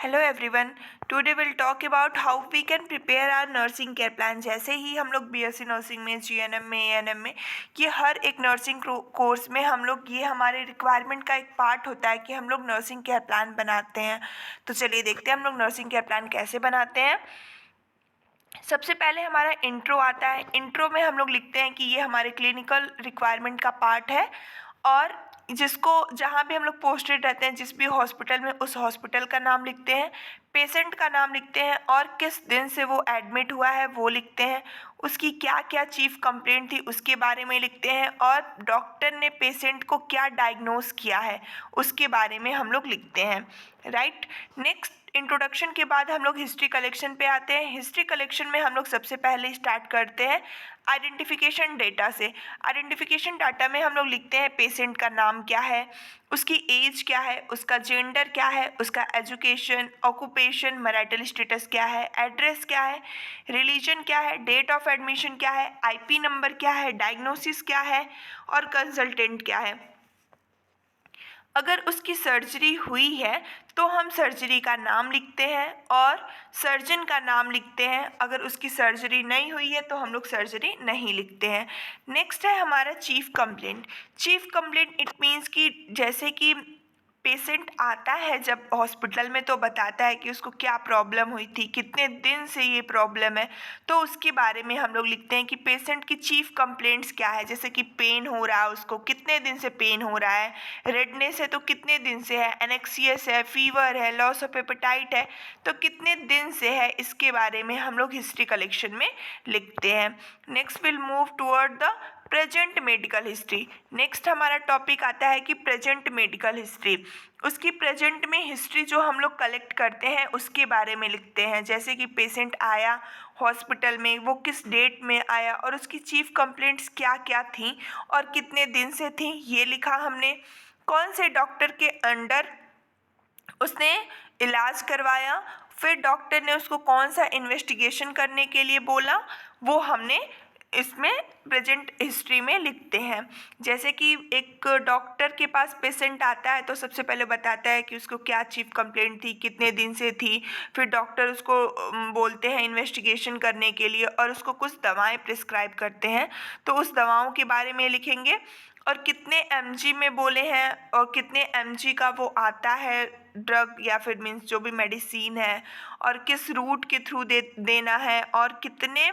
Hello everyone. Today will talk about how we can prepare our nursing care plan. जैसे ही हम लोग BSc nursing में, GNM में, एएनएम में, ये हर एक नर्सिंग कोर्स में हम लोग ये हमारे रिक्वायरमेंट का एक पार्ट होता है कि हम लोग नर्सिंग केयर प्लान बनाते हैं। तो चलिए देखते हैं हम लोग नर्सिंग केयर प्लान कैसे बनाते हैं। सबसे पहले हमारा इंट्रो आता है। इंट्रो में हम लोग लिखते हैं कि ये हमारे क्लिनिकल रिक्वायरमेंट का पार्ट है और जिसको जहाँ भी हम लोग पोस्टेड रहते हैं, जिस भी हॉस्पिटल में, उस हॉस्पिटल का नाम लिखते हैं, पेशेंट का नाम लिखते हैं और किस दिन से वो एडमिट हुआ है वो लिखते हैं, उसकी क्या क्या चीफ कंप्लेंट थी उसके बारे में लिखते हैं और डॉक्टर ने पेशेंट को क्या डायग्नोस किया है उसके बारे में हम लोग लिखते हैं। राइट। नेक्स्ट, इंट्रोडक्शन के बाद हम लोग हिस्ट्री कलेक्शन पे आते हैं। हिस्ट्री कलेक्शन में हम लोग सबसे पहले स्टार्ट करते हैं आइडेंटिफिकेशन डेटा से। आइडेंटिफिकेशन डाटा में हम लोग लिखते हैं पेशेंट का नाम क्या है, उसकी एज क्या है, उसका जेंडर क्या है, उसका एजुकेशन, ऑक्यूपेशन, मैरिटल स्टेटस क्या है, एड्रेस क्या है, रिलीजन क्या है, डेट ऑफ एडमिशन क्या है, आईपी नंबर क्या है, डायग्नोसिस क्या है और कंसल्टेंट क्या है। अगर उसकी सर्जरी हुई है तो हम सर्जरी का नाम लिखते हैं और सर्जन का नाम लिखते हैं। अगर उसकी सर्जरी नहीं हुई है तो हम लोग सर्जरी नहीं लिखते हैं। नेक्स्ट है हमारा chief complaint. Chief complaint it means कि जैसे कि पेशेंट आता है जब हॉस्पिटल में तो बताता है कि उसको क्या प्रॉब्लम हुई थी, कितने दिन से ये प्रॉब्लम है, तो उसके बारे में हम लोग लिखते हैं कि पेशेंट की चीफ कंप्लेंट्स क्या है। जैसे कि पेन हो रहा है, उसको कितने दिन से पेन हो रहा है, रेडनेस है तो कितने दिन से है, एनेक्सियस है, फीवर है, लॉस ऑफ एपेटाइट है तो कितने दिन से है, इसके बारे में हम लोग हिस्ट्री कलेक्शन में लिखते हैं। Next will move toward the present medical history. Next हमारा टॉपिक आता है कि प्रेजेंट मेडिकल हिस्ट्री। उसकी प्रेजेंट में हिस्ट्री जो हम लोग कलेक्ट करते हैं उसके बारे में लिखते हैं। जैसे कि पेशेंट आया हॉस्पिटल में, वो किस डेट में आया और उसकी चीफ कंप्लेंट्स क्या क्या थी और कितने दिन से थी, ये लिखा हमने। कौन से डॉक्टर के अंडर उसने इलाज करवाया, फिर डॉक्टर ने उसको कौन सा इन्वेस्टिगेशन करने के लिए बोला, वो हमने इसमें प्रेजेंट हिस्ट्री में लिखते हैं। जैसे कि एक डॉक्टर के पास पेशेंट आता है तो सबसे पहले बताता है कि उसको क्या चीफ कंप्लेंट थी, कितने दिन से थी, फिर डॉक्टर उसको बोलते हैं इन्वेस्टिगेशन करने के लिए और उसको कुछ दवाएं प्रिस्क्राइब करते हैं, तो उस दवाओं के बारे में लिखेंगे और कितने mg में बोले हैं और कितने mg का वो आता है ड्रग या फिर मीन्स जो भी मेडिसिन है, और किस रूट के थ्रू देना है और कितने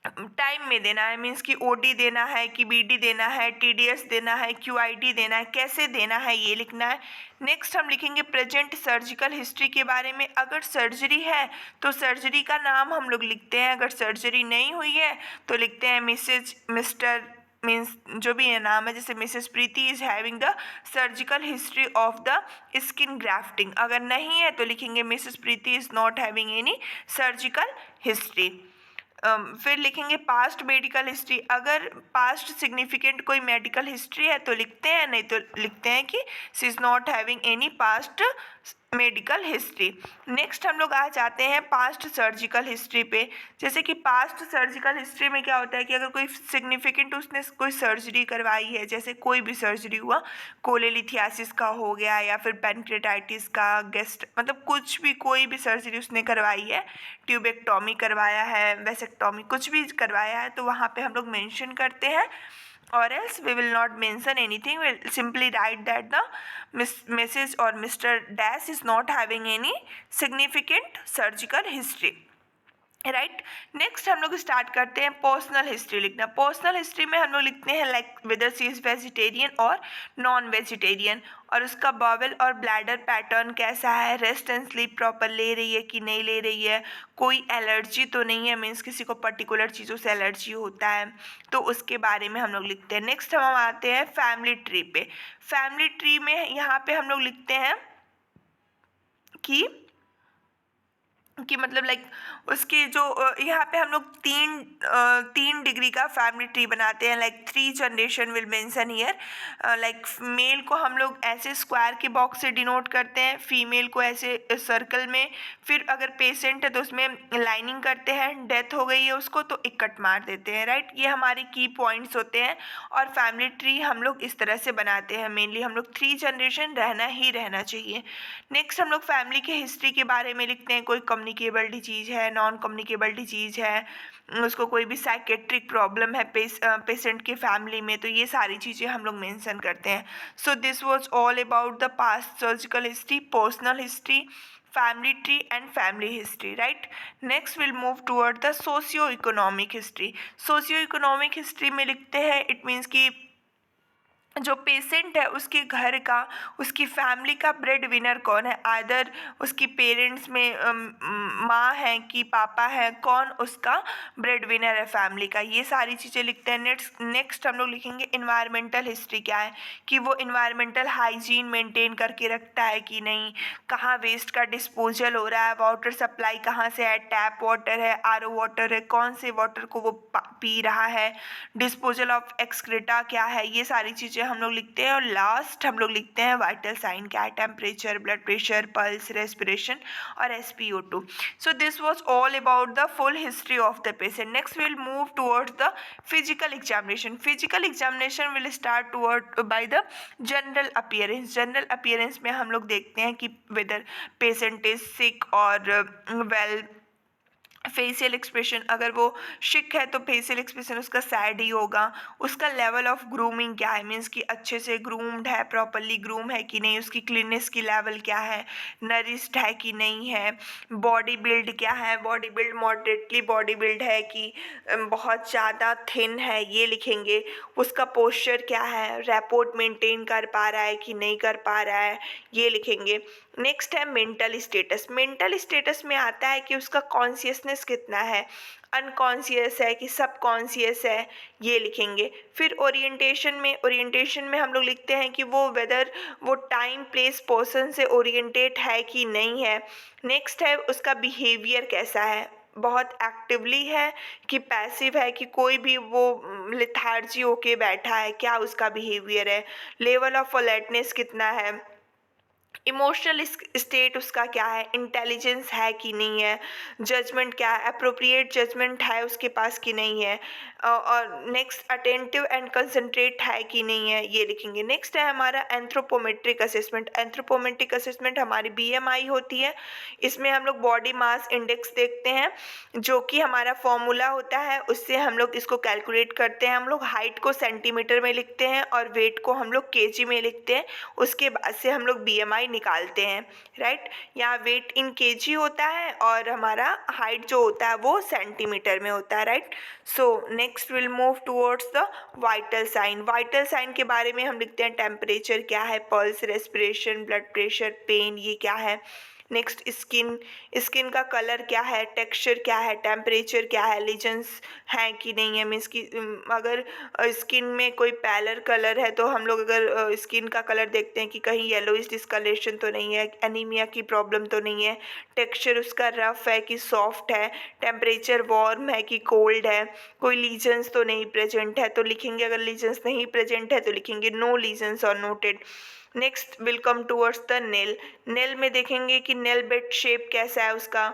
टाइम में देना है, मीन्स कि ओडी देना है कि बीडी देना है, टीडीएस देना है, क्यूआईडी देना है, कैसे देना है, ये लिखना है। नेक्स्ट हम लिखेंगे प्रेजेंट सर्जिकल हिस्ट्री के बारे में। अगर सर्जरी है तो सर्जरी का नाम हम लोग लिखते हैं, अगर सर्जरी नहीं हुई है तो लिखते हैं मिसेज, मिस्टर, मीन्स जो भी ये नाम है। जैसे Mrs Preeti is having the surgical history of the skin grafting. अगर नहीं है तो लिखेंगे Mrs Preeti is not having any surgical history. फिर लिखेंगे पास्ट मेडिकल हिस्ट्री। अगर पास्ट सिग्निफिकेंट कोई मेडिकल हिस्ट्री है तो लिखते हैं, नहीं तो लिखते हैं कि she is not having any past medical history. Next हम लोग आ जाते हैं पास्ट सर्जिकल हिस्ट्री पे। जैसे कि पास्ट सर्जिकल हिस्ट्री में क्या होता है कि अगर कोई सिग्निफिकेंट उसने कोई सर्जरी करवाई है, जैसे कोई भी सर्जरी हुआ, कोलेलिथियासिस का हो गया या फिर पैनक्रेटाइटिस का, गेस्ट, मतलब कुछ भी कोई भी सर्जरी उसने करवाई है, ट्यूबेक्टॉमी करवाया है, वेसेक्टॉमी, कुछ भी करवाया है, तो वहाँ पे हम लोग मेंशन करते हैं। or else we will not mention anything, we'll simply write that the Mrs. or Mr. Dash is not having any significant surgical history। Right. Next हम लोग स्टार्ट करते हैं पर्सनल हिस्ट्री लिखना। पर्सनल हिस्ट्री में हम लोग लिखते हैं like whether she is vegetarian और नॉन वेजिटेरियन, और उसका बॉवल और ब्लैडर पैटर्न कैसा है, रेस्ट एंड स्लीप प्रॉपर ले रही है कि नहीं ले रही है, कोई एलर्जी तो नहीं है, मीन्स किसी को पर्टिकुलर चीज़ों से एलर्जी होता है तो उसके बारे में हम लोग लिखते हैं। नेक्स्ट हम आते हैं फैमिली ट्री पे। फैमिली ट्री में यहाँ पे हम लोग लिखते हैं कि कि मतलब लाइक उसके जो यहाँ पे हम लोग 3 डिग्री का फैमिली ट्री बनाते हैं, like 3 generation will mention here. Like male को हम लोग ऐसे स्क्वायर के बॉक्स से डिनोट करते हैं, फीमेल को ऐसे सर्कल में, फिर अगर पेशेंट है तो उसमें लाइनिंग करते हैं, डेथ हो गई है उसको तो एक कट मार देते हैं, राइट। ये हमारे की पॉइंट्स होते हैं और फैमिली ट्री हम लोग इस तरह से बनाते हैं। मेनली हम लोग 3 जनरेशन रहना चाहिए। नेक्स्ट हम लोग फैमिली के हिस्ट्री के बारे में लिखते हैं, कोई कम्युनिकेबल डिजीज़ है, नॉन कम्युनिकेबल डिजीज़ है, उसको कोई भी साइकेट्रिक प्रॉब्लम है पेशेंट के फैमिली में, तो ये सारी चीज़ें हम लोग मेंशन करते हैं। So this was all about the past surgical history, personal history, family tree and family history, right. Next will move toward the socio economic history. Socio economic history में लिखते हैं, इट मीन्स कि जो patient है उसके घर का, उसकी फैमिली का ब्रेड विनर कौन है, आदर उसकी पेरेंट्स में माँ है कि पापा है, कौन उसका ब्रेड विनर है फैमिली का, ये सारी चीज़ें लिखते हैं। नेक्स्ट हम लोग लिखेंगे इन्वायरमेंटल हिस्ट्री क्या है, कि वो इन्वायरमेंटल हाइजीन मेंटेन करके रखता है कि नहीं, कहाँ वेस्ट का डिस्पोजल हो रहा है, वाटर सप्लाई कहाँ से है, टैप वाटर है, आरओ वाटर है, कौन से वाटर को वो पी रहा है, डिस्पोजल ऑफ एक्सक्रेटा क्या है, ये सारी चीज़ें हम लोग लिखते हैं। और लास्ट हम लोग लिखते हैं वाइटल साइन क्या है, temperature, blood pressure, pulse, respiration और SpO2। So this was all about the full history of the patient. Next will move towards the physical examination. Physical examination will start toward by the general appearance. General appearance में हम लोग देखते हैं कि weather patient is sick और well. Facial expression, अगर वो शिक है तो फेशियल एक्सप्रेशन उसका सैड ही होगा। उसका लेवल ऑफ ग्रूमिंग क्या है, मीन्स कि अच्छे से ग्रूम्ड है, प्रॉपरली ग्रूम है कि नहीं, उसकी क्लीननेस की लेवल क्या है, नरिश्ड है कि नहीं है, बॉडी बिल्ड क्या है, body build moderately body build है कि बहुत ज़्यादा थिन है, ये लिखेंगे। उसका पोस्चर क्या है, रैपोर्ट मेंटेन कर पा रहा है कि नहीं कर पा रहा है, ये लिखेंगे। नेक्स्ट है मेंटल स्टेटस। मेंटल स्टेटस में आता है कि उसका कॉन्शियसनेस कितना है, अनकॉन्शियस है कि सब कॉन्शियस है, ये लिखेंगे। फिर ओरिएंटेशन में हम लोग लिखते हैं कि वो वेदर वो टाइम प्लेस पर्सन से ओरिएंटेड है कि नहीं है। नेक्स्ट है उसका बिहेवियर कैसा है, बहुत एक्टिवली है कि पैसिव है, कि कोई भी वो लिथार्जी होके बैठा है, क्या उसका बिहेवियर है। लेवल ऑफ अलर्टनेस कितना है, इमोशनल स्टेट उसका क्या है, इंटेलिजेंस है कि नहीं है, जजमेंट क्या है, अप्रोप्रिएट जजमेंट है उसके पास कि नहीं है, और नेक्स्ट अटेंटिव एंड कंसंट्रेट है कि नहीं है, ये लिखेंगे। नेक्स्ट है हमारा एंथ्रोपोमेट्रिक असेसमेंट। एंथ्रोपोमेट्रिक असेसमेंट हमारी BMI होती है। इसमें हम लोग बॉडी मास इंडेक्स देखते हैं, जो कि हमारा फॉर्मूला होता है, उससे हम लोग इसको कैलकुलेट करते हैं। हम लोग हाइट को सेंटीमीटर में लिखते हैं और वेट को हम लोग kg में लिखते हैं, उसके बाद से हम लोग BMI निकालते हैं, राइट। यहाँ वेट इन kg होता है और हमारा हाइट जो होता है वो सेंटीमीटर में होता है, right. So next will move towards the vital sign. Vital sign के बारे में हम लिखते हैं टेम्परेचर क्या है, pulse, respiration, blood pressure, pain, ये क्या है। नेक्स्ट स्किन का कलर क्या है, टेक्सचर क्या है, टेम्परेचर क्या है, लीजन्स हैं कि नहीं है, मीन्स कि अगर स्किन में कोई पैलर कलर है तो हम लोग अगर स्किन का कलर देखते हैं कि कहीं येलोइश डिस्कलरेशन तो नहीं है, एनीमिया की प्रॉब्लम तो नहीं है, टेक्सचर उसका रफ है कि सॉफ्ट है, टेम्परेचर वार्म है कि कोल्ड है, कोई लीजन्स तो नहीं प्रेजेंट है तो लिखेंगे, अगर लीजन्स नहीं प्रेजेंट है तो लिखेंगे नो लीजन्स और noted. Next will come towards the nail. Nail में देखेंगे कि नेल बेड शेप कैसा है उसका,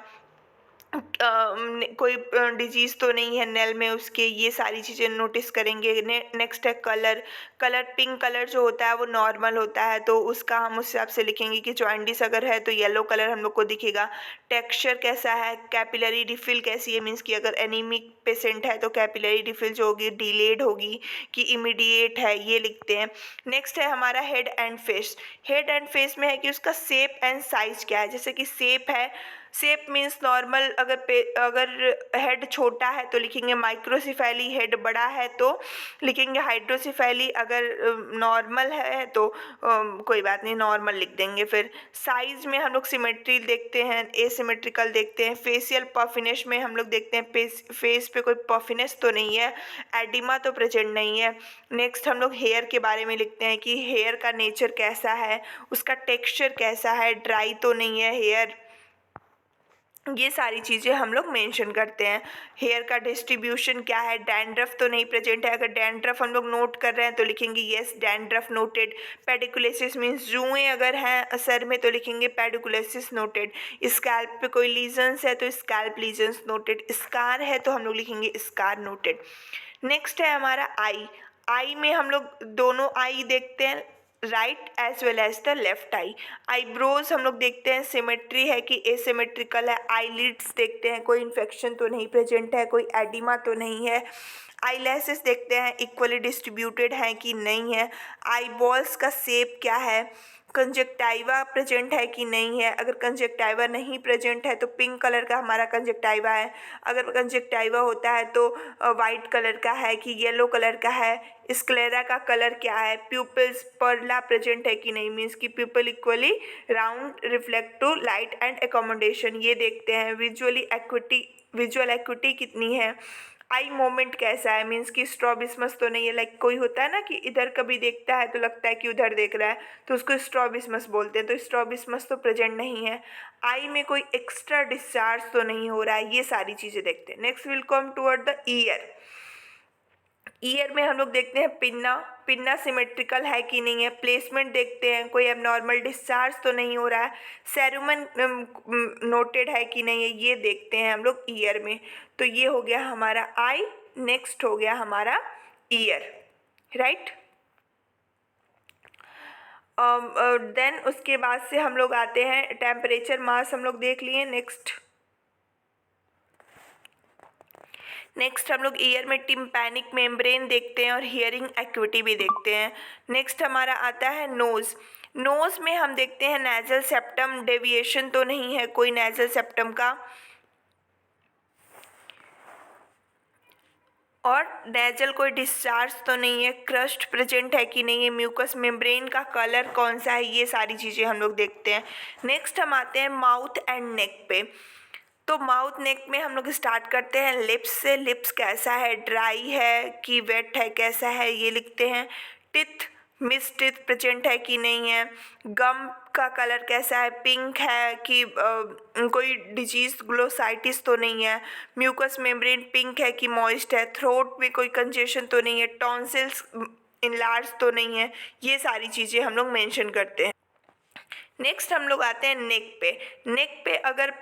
कोई डिजीज़ तो नहीं है नेल में उसके, ये सारी चीज़ें नोटिस करेंगे। नेक्स्ट है कलर। कलर पिंक कलर जो होता है वो नॉर्मल होता है, तो उसका हम उस हिसाब से लिखेंगे कि जॉइंडिस अगर है तो येलो कलर हम लोग को दिखेगा। टेक्सचर कैसा है, कैपिलरी रिफिल कैसी है, मीन्स कि अगर एनीमिक पेशेंट है तो कैपिलरी रिफिल जो होगी डिलेड होगी कि इमीडिएट है, ये लिखते हैं। नेक्स्ट है हमारा head and face. Head and face में है कि उसका शेप एंड साइज क्या है, जैसे कि शेप है, शेप मीन्स नॉर्मल, अगर हेड छोटा है तो लिखेंगे माइक्रोसिफैली, हेड बड़ा है तो लिखेंगे हाइड्रोसिफैली, अगर नॉर्मल है तो कोई बात नहीं नॉर्मल लिख देंगे। फिर साइज में हम लोग सिमेट्री देखते हैं, एसिमेट्रिकल देखते हैं। फेशियल पफिनेस में हम लोग देखते हैं फेस पे कोई पफिनेस तो नहीं है, एडिमा तो प्रेजेंट नहीं है। नेक्स्ट हम लोग हेयर के बारे में लिखते हैं कि हेयर का नेचर कैसा है, उसका टेक्सचर कैसा है, ड्राई तो नहीं है हेयर, ये सारी चीज़ें हम लोग मेंशन करते हैं। हेयर का डिस्ट्रीब्यूशन क्या है, डैंड्रफ तो नहीं प्रेजेंट है, अगर डैंड्रफ हम लोग नोट कर रहे हैं तो लिखेंगे येस डैंड्रफ नोटेड। पेडिकुलेसिस मीन्स जुएँ अगर हैं सर में तो लिखेंगे पेडिकुलेसिस नोटेड। स्कैल्प पे कोई लीजन्स है तो स्कैल्प लीजन्स नोटेड। स्कार है तो हम लोग लिखेंगे स्कार नोटेड। नेक्स्ट है हमारा आई। आई में हम लोग दोनों आई देखते हैं, right as well as the left eye. Eyebrows हम लोग देखते हैं सिमेट्री है कि एसिमेट्रिकल है। आईलिड्स देखते हैं कोई इन्फेक्शन तो नहीं प्रेजेंट है, कोई एडिमा तो नहीं है। आईलैशेस देखते हैं इक्वली डिस्ट्रीब्यूटेड हैं कि नहीं है। आईबॉल्स का शेप क्या है। कंजक्टाइवा प्रेजेंट है कि नहीं है, अगर कंजक्टाइवा नहीं प्रेजेंट है तो पिंक कलर का हमारा कंजक्टाइवा है, अगर कंजक्टाइवा होता है तो वाइट कलर का है कि येलो कलर का है। स्क्लेरा का कलर क्या है। प्यूपिल्स पर्ला प्रेजेंट है कि नहीं, मीन्स कि pupil equally round reflect to light and accommodation, ये देखते हैं। विजुअल एक्विटी कितनी है। आई मोमेंट कैसा है, मीन्स कि स्ट्रॉबिस्मस तो नहीं है, लाइक कोई होता है ना कि इधर कभी देखता है तो लगता है कि उधर देख रहा है तो उसको स्ट्रॉबिस्मस बोलते हैं, तो स्ट्रॉबिस्मस तो प्रेजेंट नहीं है। आई में कोई एक्स्ट्रा डिस्चार्ज तो नहीं हो रहा है, ये सारी चीज़ें देखते हैं। Next will come toward the year. Year में हम लोग देखते हैं पिन्ना सिमेट्रिकल है कि नहीं है। प्लेसमेंट देखते हैं कोई एबनॉर्मल डिस्चार्ज तो नहीं हो रहा है। सेरुमन नोटेड है कि नहीं है, ये देखते हैं हम लोग ईयर में। तो ये हो गया हमारा आई। नेक्स्ट हो गया हमारा ईयर, राइट। देन उसके बाद से हम लोग आते हैं टेम्परेचर मास हम लोग देख लिए। नेक्स्ट हम लोग ईयर में टिम्पैनिक मेम्ब्रेन देखते हैं और हियरिंग एक्विटी भी देखते हैं। नेक्स्ट हमारा आता है नोज़। नोज़ में हम देखते हैं नेजल सेप्टम डेविएशन तो नहीं है कोई नेजल सेप्टम का, और नेजल कोई डिस्चार्ज तो नहीं है। क्रस्ट प्रेजेंट है कि नहीं है। म्यूकस मेम्ब्रेन का कलर कौन सा है, ये सारी चीज़ें हम लोग देखते हैं। नेक्स्ट हम आते हैं माउथ एंड नेक पे। तो माउथ नेक में हम लोग स्टार्ट करते हैं लिप्स से। लिप्स कैसा है, ड्राई है कि वेट है, कैसा है, ये लिखते हैं। टिथ मिस टिथ प्रेजेंट है कि नहीं है। गम का कलर कैसा है, पिंक है कि कोई डिजीज ग्लोसाइटिस तो नहीं है। म्यूकस मेम्ब्रेन पिंक है कि मॉइस्ट है। थ्रोट में कोई कंजेशन तो नहीं है। टॉन्सिल्स इनलार्ज तो नहीं है। ये सारी चीज़ें हम लोग मेंशन करते हैं। नेक्स्ट हम लोग आते हैं नेक पे। नेक पे अगर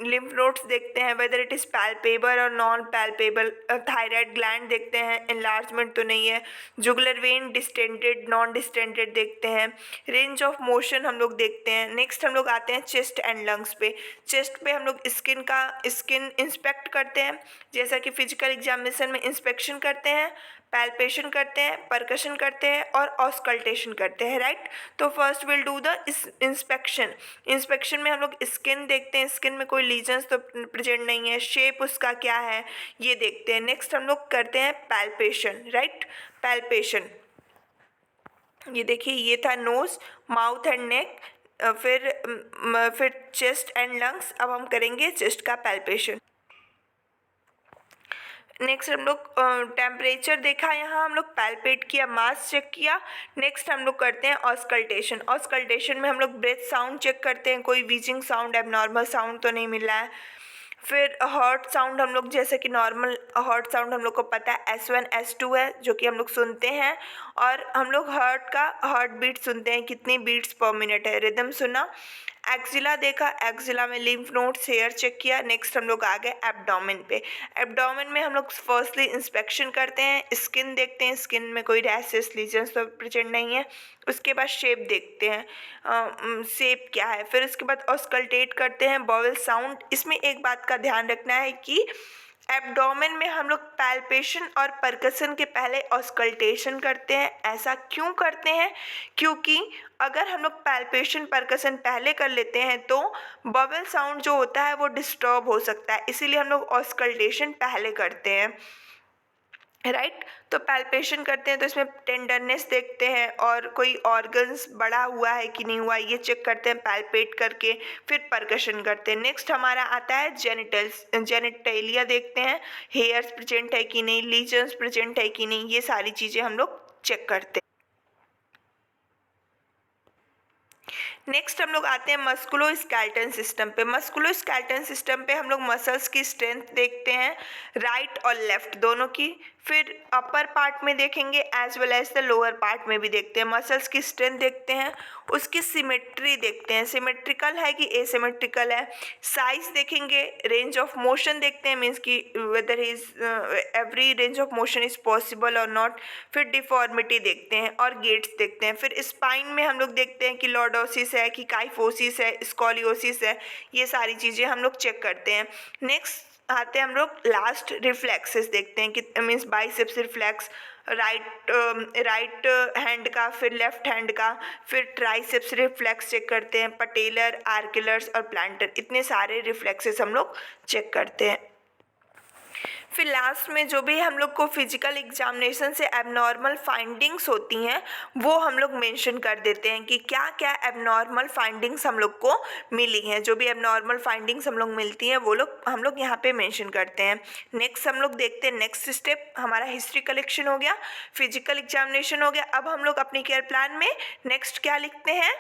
लिम्फ नोड्स देखते हैं वेदर इट इज़ पैल्पेबल और नॉन पैल्पेबल। थायराइड ग्लैंड देखते हैं, एनलार्जमेंट तो नहीं है। Jugular vein distended non distended देखते हैं। रेंज ऑफ मोशन हम लोग देखते हैं। नेक्स्ट हम लोग आते हैं चेस्ट एंड लंग्स पे। चेस्ट पे हम लोग स्किन इंस्पेक्ट करते हैं, जैसा कि फिजिकल एग्जामिनेशन में इंस्पेक्शन करते हैं, पैल्पेशन करते हैं, परकशन करते हैं और ऑस्कल्टेशन करते हैं, राइट। तो first will do the inspection. Inspection में हम लोग स्किन देखते हैं, स्किन में कोई लीजन्स तो प्रेजेंट नहीं है। शेप उसका क्या है ये देखते हैं। नेक्स्ट हम लोग करते हैं पैल्पेशन, राइट। पैल्पेशन ये देखिए, ये था नोज, माउथ एंड नेक, फिर चेस्ट एंड लंग्स। अब हम करेंगे चेस्ट का पैल्पेशन। नेक्स्ट हम लोग टेम्परेचर देखा, यहाँ हम लोग पैल्पेट किया, मास चेक किया। नेक्स्ट हम लोग करते हैं ऑस्कल्टेशन। ऑस्कल्टेशन में हम लोग ब्रेथ साउंड चेक करते हैं, कोई वीजिंग साउंड एबनॉर्मल साउंड तो नहीं मिल रहा है। फिर हार्ट साउंड हम लोग, जैसे कि नॉर्मल हार्ट साउंड हम लोग को पता है S1 S2 है जो कि हम लोग सुनते हैं, और हम लोग हार्ट बीट सुनते हैं कितनी बीट्स पर मिनट है, रिदम सुना। एक्जिला देखा, एक्जिला में लिम्फ नोड्स हेयर चेक किया। नेक्स्ट हम लोग आ गए एब्डोमेन पे। एब्डोमेन में हम लोग फर्स्टली इंस्पेक्शन करते हैं, स्किन देखते हैं, स्किन में कोई रैशेस लीजन्स तो प्रेजेंट नहीं है। उसके बाद शेप देखते हैं, शेप क्या है। फिर उसके बाद ऑस्कल्टेट करते हैं, बॉवल साउंड। इसमें एक बात का ध्यान रखना है कि एब्डोमेन में हम लोग पैल्पेशन और परकसन के पहले ऑस्कल्टेशन करते हैं। ऐसा क्यों करते हैं, क्योंकि अगर हम लोग पैल्पेशन परकसन पहले कर लेते हैं तो बबल साउंड जो होता है वो डिस्टर्ब हो सकता है, इसीलिए हम लोग ऑस्कल्टेशन पहले करते हैं, राइट। तो पैल्पेशन करते हैं तो इसमें टेंडरनेस देखते हैं और कोई ऑर्गन्स बड़ा हुआ है कि नहीं हुआ ये चेक करते हैं पैल्पेट करके। फिर परकशन करते हैं। नेक्स्ट हमारा आता है जेनिटेलिया देखते हैं, हेयर्स प्रेजेंट है कि नहीं, लीजन्स प्रेजेंट है कि नहीं, ये सारी चीज़ें हम लोग चेक करते हैं। नेक्स्ट हम लोग आते हैं मस्कुलोस्केलेटन सिस्टम पे। मस्कुलोस्केलेटन सिस्टम पे हम लोग मसल्स की स्ट्रेंथ देखते हैं, राइट और लेफ्ट दोनों की। फिर अपर पार्ट में देखेंगे as well as the lower part में भी देखते हैं, मसल्स की स्ट्रेंथ देखते हैं, उसकी सिमेट्री देखते हैं, सिमेट्रिकल है कि एसिमेट्रिकल है। साइज देखेंगे, रेंज ऑफ मोशन देखते हैं, मीन्स कि whether is every range of motion is possible और नॉट। फिर डिफॉर्मिटी देखते हैं और गेट्स देखते हैं। फिर स्पाइन में हम लोग देखते हैं कि लॉर्डोसिस है कि काइफोसिस है, स्कॉलियोसिस है, ये सारी चीज़ें हम लोग चेक करते हैं। नेक्स्ट आते हैं हम लोग लास्ट रिफ्लेक्सेस देखते हैं कि means biceps reflex right hand का, फिर लेफ्ट हैंड का, फिर ट्राइसेप्स रिफ्लेक्स चेक करते हैं, पटेलर, आर्कुलर्स और प्लांटर, इतने सारे रिफ्लेक्सेस हम लोग चेक करते हैं। फिर लास्ट में जो भी हम लोग को फिजिकल एग्जामिनेशन से एबनॉर्मल फाइंडिंग्स होती हैं वो हम लोग मेंशन कर देते हैं कि क्या क्या एबनॉर्मल फाइंडिंग्स हम लोग को मिली हैं। जो भी एबनॉर्मल फाइंडिंग्स हम लोग मिलती हैं वो हम लोग यहाँ पे मेंशन करते हैं। नेक्स्ट हम लोग देखते हैं, नेक्स्ट स्टेप हमारा हिस्ट्री कलेक्शन हो गया, फिजिकल एग्जामिनेशन हो गया। अब हम लोग अपनी केयर प्लान में नेक्स्ट क्या लिखते हैं,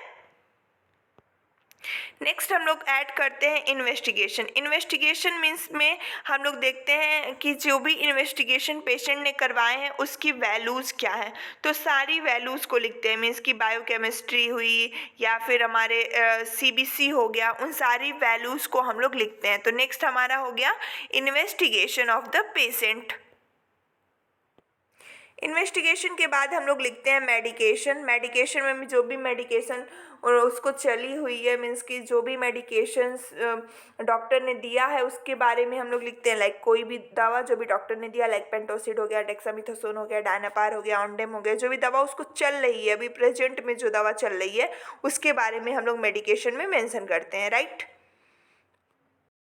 नेक्स्ट हम लोग ऐड करते हैं इन्वेस्टिगेशन। इन्वेस्टिगेशन मीन्स में हम लोग देखते हैं कि जो भी इन्वेस्टिगेशन पेशेंट ने करवाए हैं उसकी वैल्यूज़ क्या है, तो सारी वैल्यूज़ को लिखते हैं, मीन्स कि बायोकेमिस्ट्री हुई या फिर हमारे सीबीसी हो गया, उन सारी वैल्यूज़ को हम लोग लिखते हैं। तो नेक्स्ट हमारा हो गया investigation of the patient. Investigation के बाद हम लोग लिखते हैं मेडिकेशन। मेडिकेशन में जो भी मेडिकेशन और उसको चली हुई है, मीन्स कि जो भी मेडिकेशंस डॉक्टर ने दिया है उसके बारे में हम लोग लिखते हैं। लाइक कोई भी दवा जो भी डॉक्टर ने दिया, लाइक पेंटोसिड हो गया, डेक्सामेथासोन हो गया, डायनापार हो गया, ऑन्डेम हो गया, जो भी दवा उसको चल रही है अभी प्रेजेंट में, जो दवा चल रही है उसके बारे में हम लोग मेडिकेशन में मेंशन करते हैं, राइट।